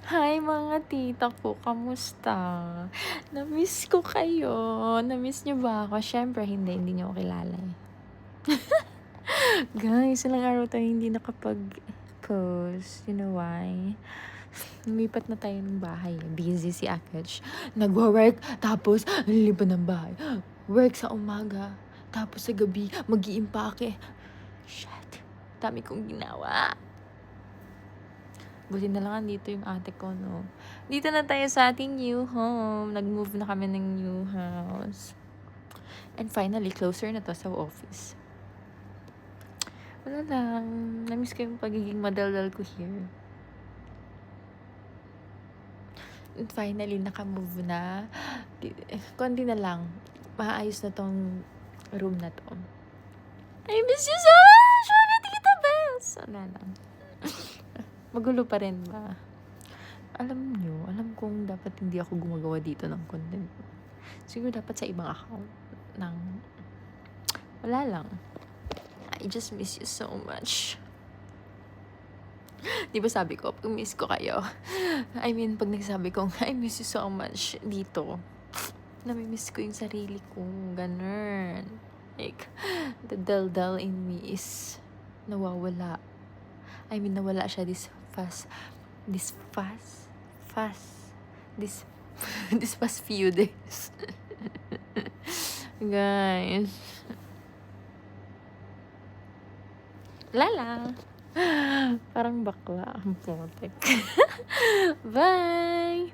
Hi mga tita ko, kamusta? Na-miss ko kayo. Na-miss niyo ba ako? Siyempre, hindi niyo ako kilala eh. Guys, ilang araw tayo hindi nakapag-post. You know why? Lumipat na tayo ng bahay. Busy si Akech. Nagwa-work, tapos nalilipan ng bahay. Work sa umaga, tapos sa gabi, mag-iimpake. Shit, dami kong ginawa. Buti na lang dito yung ate ko, no? Dito na tayo sa ating new home. Nag-move na kami ng new house. And finally, closer na to sa office. Wala lang. Namiss ko yung pagiging madaldal ko here. And finally, naka-move na. Konti na lang. Maayos na tong room na to. I miss you so much! Mga tita Bes! Wala lang. Magulo pa rin ba? Alam kong dapat hindi ako gumagawa dito ng content. Siguro dapat sa ibang account ng... Wala lang. I just miss you so much. Di ba sabi ko, pag miss ko kayo. I mean, pag nagsabi ko, I miss you so much dito. Namimiss ko yung sarili ko. Ganun. Like, the dal-dal in me is nawawala. I mean, nawala siya this past few days. Guys. Lala. Parang bakla ang putek. Bye!